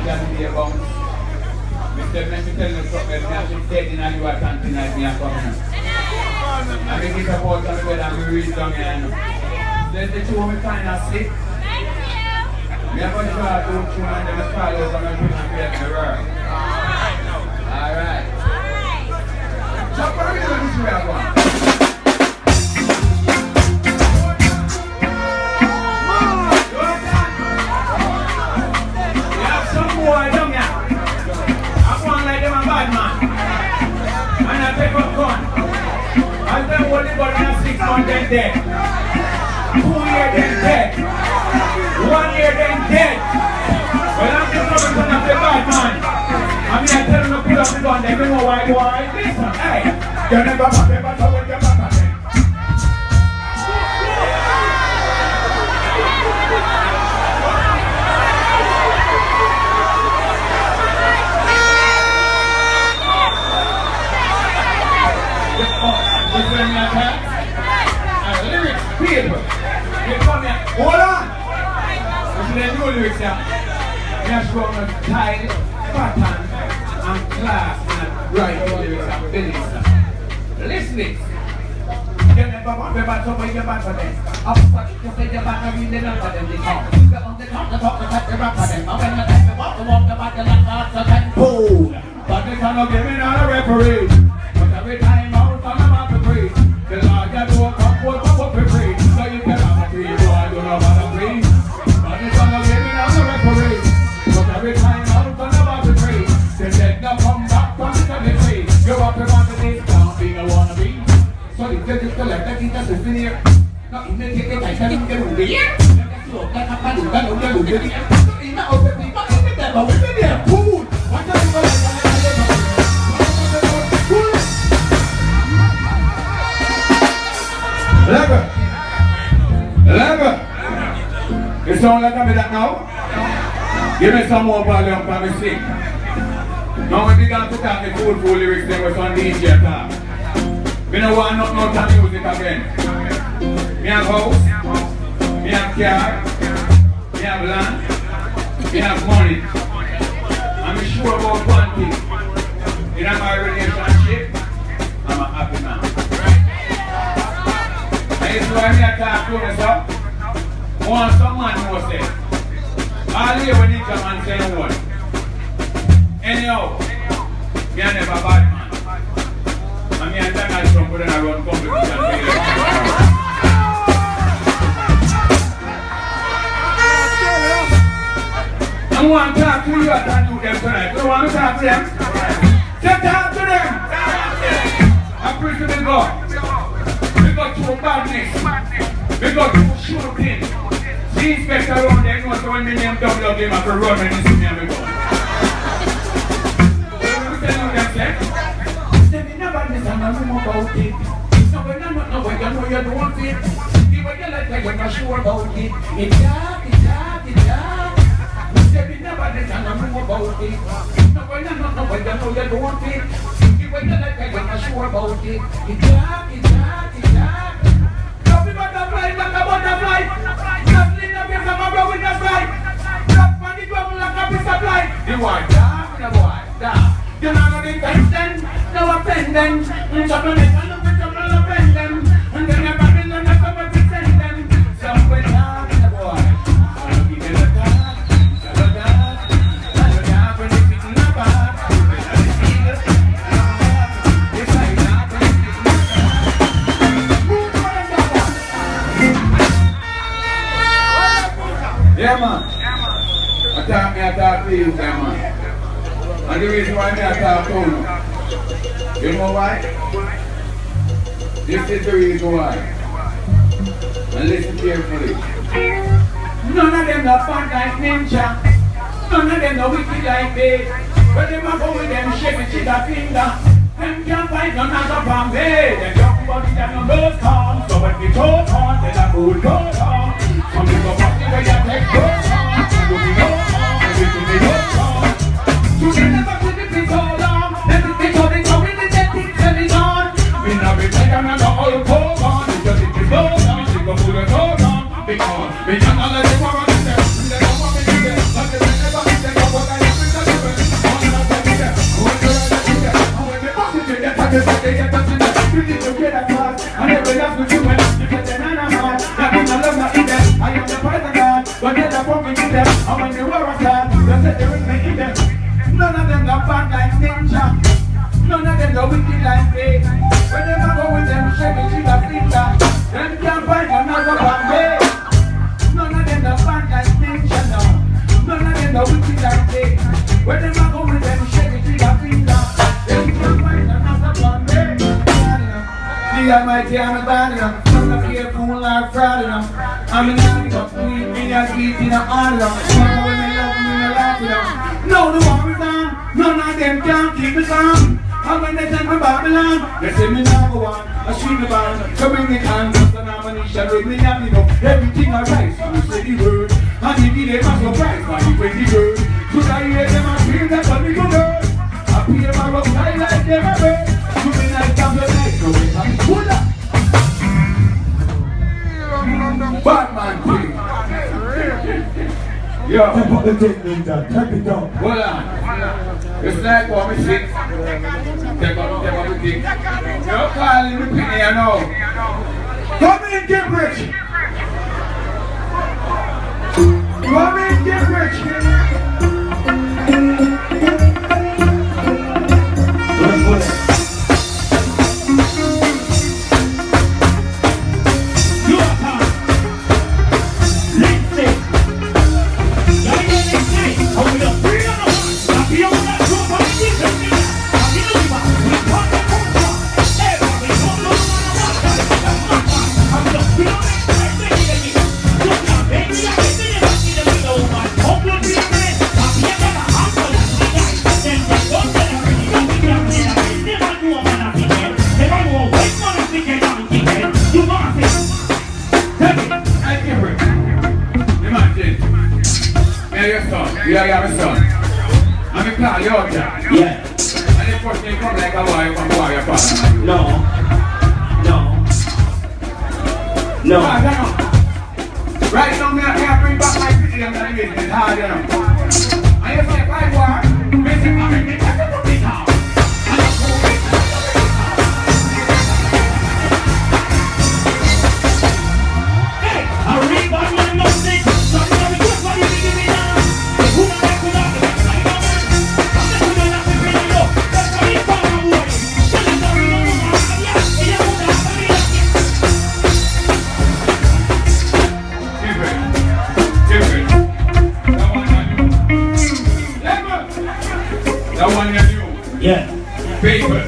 Galiday Bounce. Mr. Let me tell you something, I should stay in and you are something like me and coming. I make it about the bed and we reach down here. There's the two we kind of sick. We are going to try to do two and then let's follow over and put them here in the world. Alright. Chop for real, this way I want. Boy, don't ya? I want like them a bad man. And I take up gun. I tell what they got in 6 months then dead. 2 years then dead. 1 year then dead. Well, I'm just not going to be a bad man. I mean, I tell them to put up the gun, they don't know why. Listen, hey, you never back ever talk with your back again. Lyrics, people. You come here. Hold on. This is the new lyrics here. We are showing us style, pattern, and class and writing lyrics and building. Listen it. You never want to back up when you're back for them. Up such to say you're back and really not for them. They come. You're on the top, the touch the rap for them. And when you take the walk, the back, the left, the ten. Boom. But they cannot give me not a referee. But every time out, I'm about to breathe. The Lord got to come up for free. So you can have a free, boy, I don't know how to breathe. But it's gonna give me now the referee. But every time I'm about to breathe. The dead now come back from the tree. You're up around the day, down being a wannabe. So the dead is the left, that is just a veneer. Not in the case, I tell him to do the year. That's a funny, that's a little bit. In the open people, in the devil, we've been there, food. What does it like? Level. You sound like I'm that now? Give me some more volume for me sing. Now we began to talk the fool lyrics, they was on DJ talk. We don't want no time music again. We have house, we have car, we have land, we have money. I'm sure about one thing. In my relationship, I'm a happy man. It's why me talk to myself. Want some man who say, all here when Ninja Man say one. Anyhow, me are never bad man. And me and Donald Trump when I run competition. I want to talk to you and do them tonight. You want to talk to them? Just talk to them. I appreciate God. We got two badness. We got two shooting. The inspector around there knows when me name double up him after run when he see me and me go. What we tell them say? Say me never miss and I know about it. No, when I'm not nowhere, you know you don't fit. The way you like you're not sure about it. It's dark. Say me never miss and I know about it. No, when I'm not nowhere, you know you don't fit. The way you like you're not sure about it. It's dark. Don't be butterfly like a butterfly. Nothing of your summer bro with the fly. Drop on the trouble like a piece of light. The boy dark, the boy dark. You know no defend no offend them. Trouble make a look at trouble offend them. And then you're battling on the cover to send them. Somewhere dark, the boy. I'll give you the dark. When it's sitting in the bar. Yeah, man. I talk to you, man. And the reason why I talk to you know why? This is the reason why. And listen carefully. None of them are fun like Ninja. None of them are wicked like me. But they might go with them shaking to the finger. Them can't find none other from me. Them young body that no goes on. So when we go on, then the food goes on. Some people fuck the way you take goes on. You be no on, everything they goes on. You can never put the thing so long. Everything so they go in the dead thing till it's on. We never take another all goes on. Because it is goes on, she go put it goes on. Because we can't let it go on. They don't want me to do that. But they never get the go what I they get us in the music to get a class. And every last with you when you get an animal. That means I love not in them. I am the part of God. But then I won't be in them. And when they were a star, they said they will make in them. None of them got bad like Ninja. None of them got wicked like me. When they go with them, shake it to the finger. Them can't find another one way. None of them got bad like Ninja now. None of them got wicked like me. When they go with them, shake it to the finger. Them can't find another one way. The Almighty, I'm a bad enough. I'm not here fool like fraud enough. I'm in enough. Me a sweet in a honor. Mama when they love me, I laugh it up. No, the war is on. None of them can keep it on. And when they send me Babylon, they say me number one. I stream the band, so bring the can. Just an ammunition with me and me know everything I write. So you say the word, and you give them a surprise by the 20 word. Could I hear them and feel that when we go girl? I feel my rock high like them a bird. To me night and the night, so we can pull up. Batman thing. Yo, put the thing Ninja, take it down. hold on. It's like what we sing. Take up the thing. You're calling me Penny, you know. Come in, KipRich. Come in, KipRich. Let's put it. Yeah, you have a son. I'm a call you out there. Yeah. And the first thing come like a boy from boy your father. No. Right now, I can't bring back my city and my business. It's hard, you know. And you say, if I war, basic American, I can put it out. And I pull it out. Hey, I read about my music. Sometimes we just want you to give me now. Who am I to love? I'm not going to love you. That's why you call my boy. Tell us how we know you are. Yeah, you know that. Different. That one you knew. Yeah. Paper.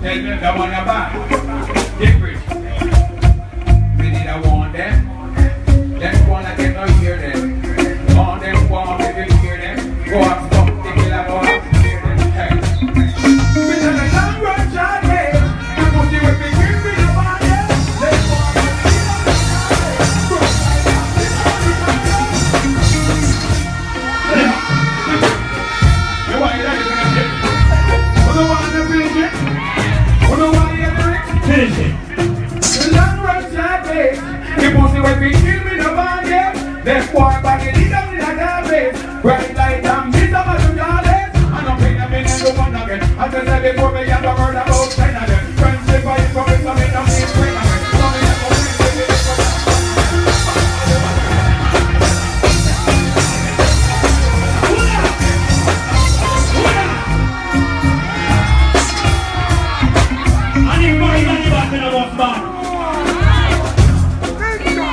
Tell them that one you buy. Different. We need a want them. Them one that they don't hear them. Want them, want them, they hear them. Go up, stop, they will have all up, hear them. Hey. We tell them long run, short way. You put you with me, give me the one, yeah. Let's go on. You want to finish it? You don't want to finish it? You don't want to hear the lyrics? Finish it. The long run short way. You pussy with me, kill me the man, yeah. Let's walk back and lead them in a garbage. Bright light and miss them at the garbage. I don't pay them in every one again. As I said before, me have a word about 10 of them. Friendship by it, from it, some in the main spring of it. Some in the main spring of it.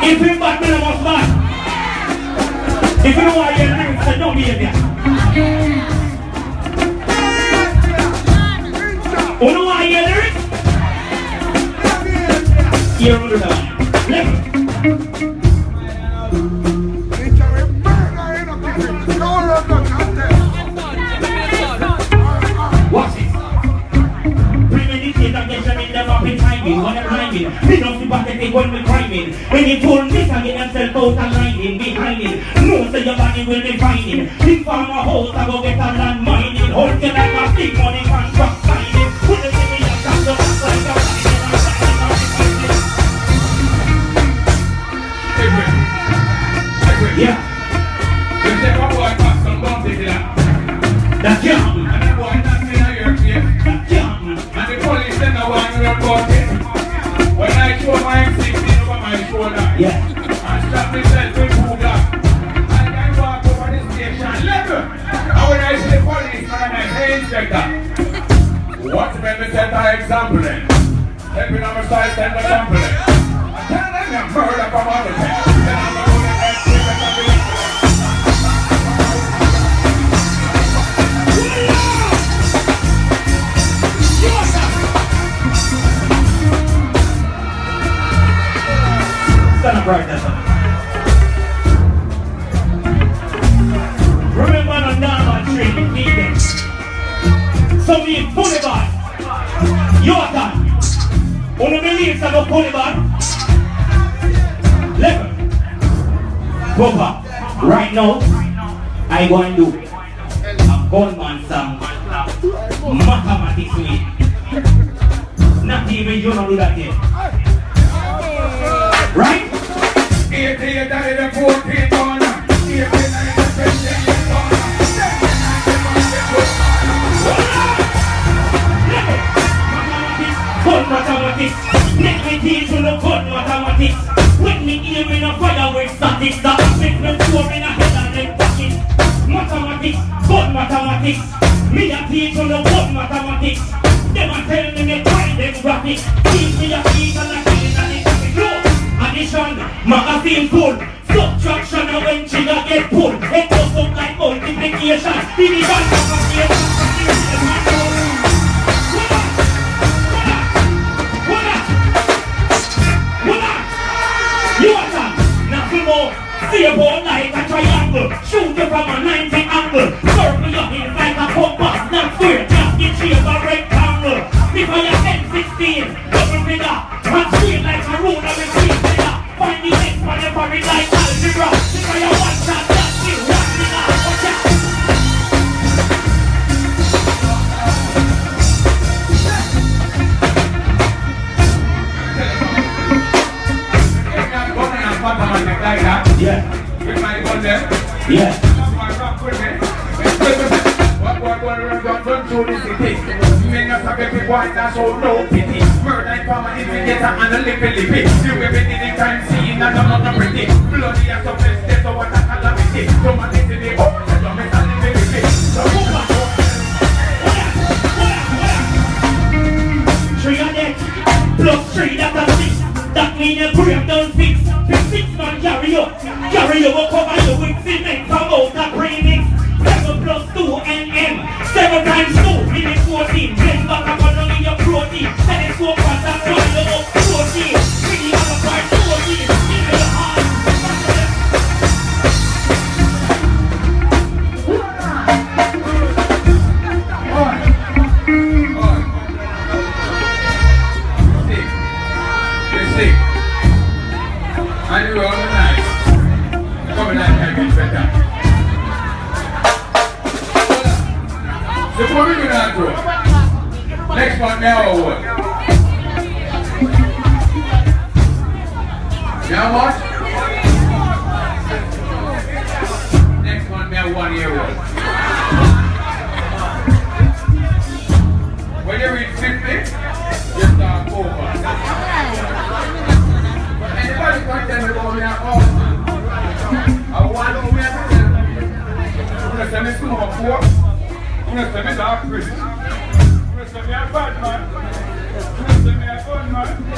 If you bad, me was bad. If you know why you're lyrics, then don't be here. You know why you're lyrics? You're under the Watch it. Premeditate against them in the rapid timing. When they're rhyming, we don't sympathetic when we're criming. When you pull this and get themselves out and lining behind it. No, so your body will be finding. Big farmer house, I go get a land mining. Hold you like a big money contract signing. Put the thing in your back, the back like a yeah. You take a boy back some bump it there. That's young. And the boy not in a your face. That's young. And the police send a myself with Google. And I walk over the station level. And when I see the policeman, I say, Inspector, what's made me set an example then? Helping on my side, send an example then. I tell them you're murder from all the time. Then I'm going to get Stand up right now. Remember the normal training meetings. So we fully bad. Your time. Only believe some of fully bad. Level. Proper. Right now, I go and do a gunman some mathematics with it. Not even you don't do that yet. Right? 88 and 14 on 88 and Good mathematics. Let me teach you the good mathematics. When me aim in a fire with statics, the aspect when score in a head and then pocket. Mathematics, good mathematics. Me a teach you the good mathematics. Them a tell me me try them graphics. Teach me a teach and a teach and it's a flow. Addition, magazine full. Subtraction and when trigger get pulled. It goes up like multiplication. Division, multiplication. See a ball like a triangle. Shoot you from a 90 angle. Circle your head like a compass. Not square, just get shape a rectangle. Before you 10-16, double figure. And straight like a ruler with three figure. Find the next one and it like algebra. Before you one shot, just kill one figure. Watch out. like that. Yeah. With my gun there. Yeah. Run through the city. Men are forgetting why that's all no pity. Murder and farmer instigator and a lippy. You will be in the crime scene and I'm not pretty. Bloody as a place, there's a water calamity. So much in the oh, the dumb is a lippy. So move on. Three on it, plus three, that's a six. That means your grave don't fix. The 6 man carry you will cover you with cement from out the premix. 7 plus 2 NM, 7 times 2, meaning 14. Blend back up on in your protein. Then it's 4 parts and 1 up 14. Really have a part 14, in your heart. And you all the night. Come and I get better. So what we gonna do? Next one now or what? Now what? Next one now 1 year old. When you reach 50, you start over. Anybody can tell me about me at all? I want to be at the I'm going to send me school number 4. I'm going to send me dark prison. I'm going to send me a bad man. I'm going to send me a fun man. You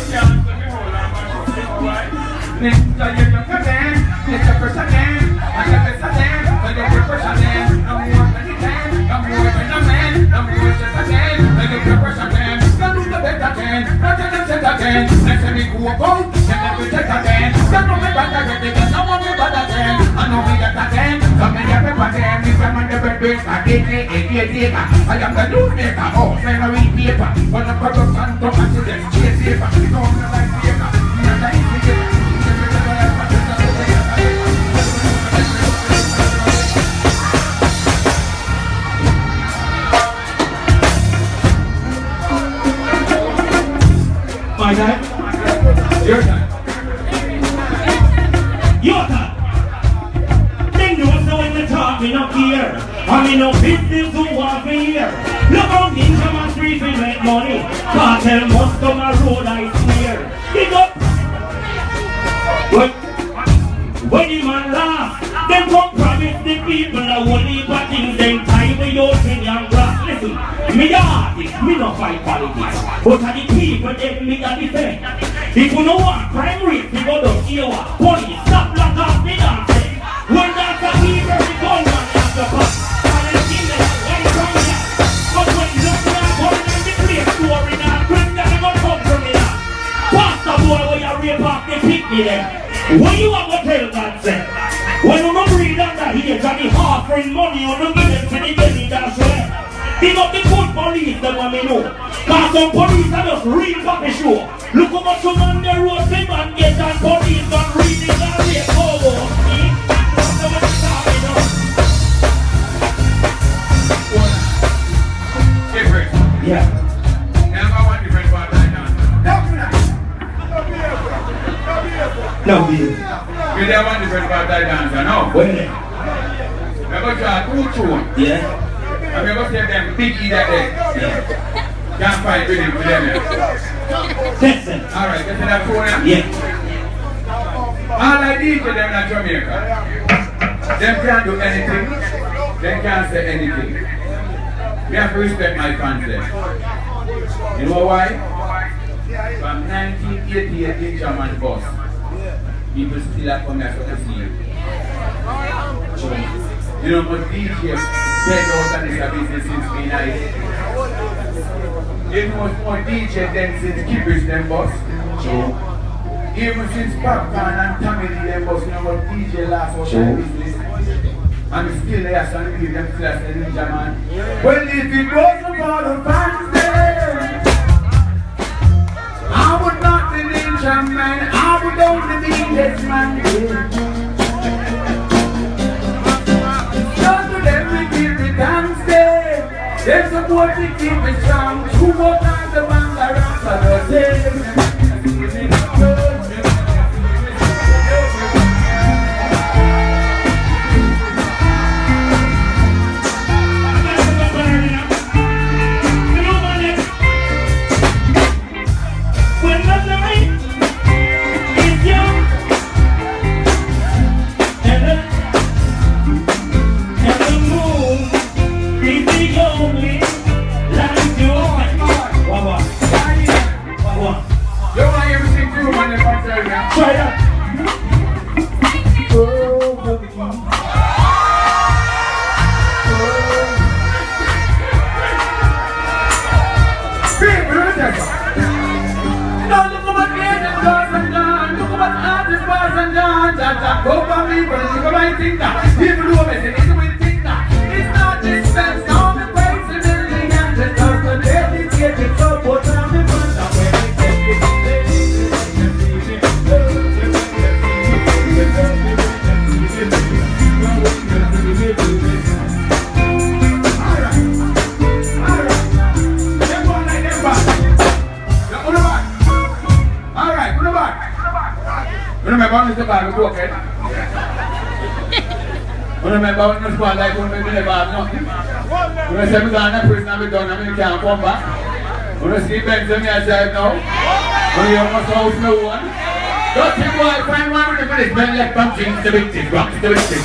can't send me whole lot, man. Alright? Ninja Man KipRich, Ninja President, and the President, and the President, no more than the 10, no more than the man, no more than the 10, and the President, no do the better 10, no tell them set again, let's say me go about, then let me check again, don't know me better get it, don't know me better 10, I know me get again, some me get better 10, if I'm on the bed, I get it, I am the newsmaker, oh, say I read paper, but the corruption to accidents, chase paper, no me like paper, not like paper. My time? Your time. Your time. Then don't know when they talk, me not here. I mean no business who want me here. Look how Ninja Man street we make money. Cartel must come a road I swear. Big up. What? When the man laugh, them come promise the people a whole heap of things. Them tie me out in your grass. Listen, me artist, me no fight politics. But are the people them me a defend. If you no want crime rate, you go down here. Police, stop lock off the dance. When that's a people, the gunman has the pass. And the king they have one from here. But when you look at going on the place, storing our friends that are gonna come from here. Pastor boy, when you rape off the picnic them. When you have to tell God, say, when you don't read under here, and the offering money, you don't give them to the belly, that's right. Big up the good police, them what me know. Cause some police are just real puppy show. Look how much some on the road, the man get and police don't read it and rape over. See? That's what it's talking about. KipRich. Yeah. Number one different part right now. No, dear. You there one different part that dancer, no? Where? Never try two tune. Yeah. I've never seen them big eat that day. Yeah. Can't fight with him, with them. Listen. Alright, get to that tune now. Yeah. All I need to them in Jamaica. Them can't do anything. They can't say anything. We have to respect my fans there. You know why? From 1988 Ninja Man boss. People still have come here to see you. You know, but DJ spend out on this business since me nice. It was more DJ than since KipRich them boss. Even since Popcorn and Tommy them boss, you know what DJ last was their business. And still there, so I give them still as the Ninja Man. Well, if it wasn't for the fans there, I would not be Ninja Man, I would only be this man. Just to them we keep the dance there. They support me keep it strong. Who won't have the band around for the same? Come back. When I see Benz on me, I say no. When you must house no one. Don't think why find one with the minute. Men like pumping the victim, rocks the victim.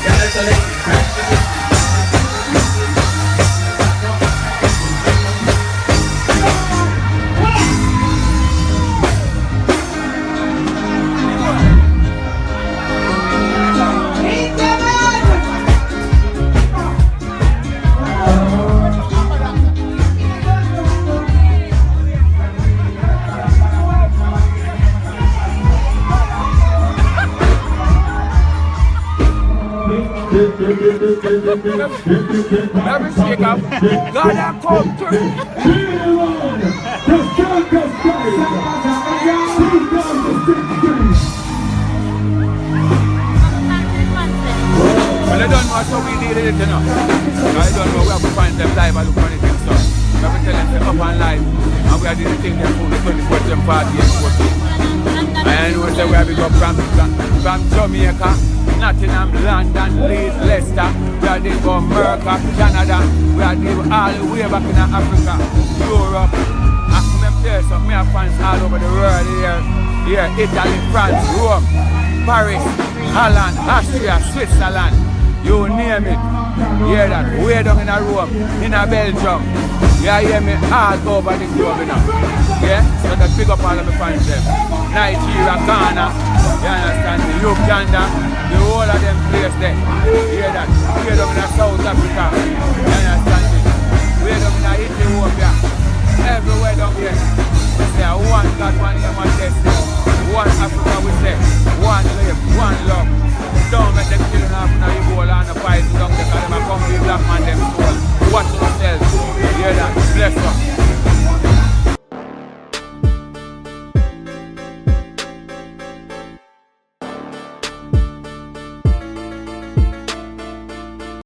Every shake up, God and come through. Well, I don't know how we did it, you know. I don't know where we find them live and look on it and stuff. We have to tell them to up on live. And we are doing the thing them for the 24th party and 14th. And we say we have to go from Jamaica, Nottingham, London, Leeds, Leicester. We are doing from America, Canada. We are doing all the way back in Africa, Europe. And them there, so we have fans all over the world here. Here, Italy, France, Rome. Paris, Holland, Austria, Switzerland, you name it. Hear that? Way down in a Rome, in a Belgium. You hear me all over the globe now. Yeah? So that big up all of my fans them. Nigeria, Ghana, you understand me? Uganda, the whole of them place there. Hear that? Way down in South Africa. You understand me? Way down in Ethiopia. Everywhere down there. We say one God, one name, one destiny. One Africa we say. One live, one love.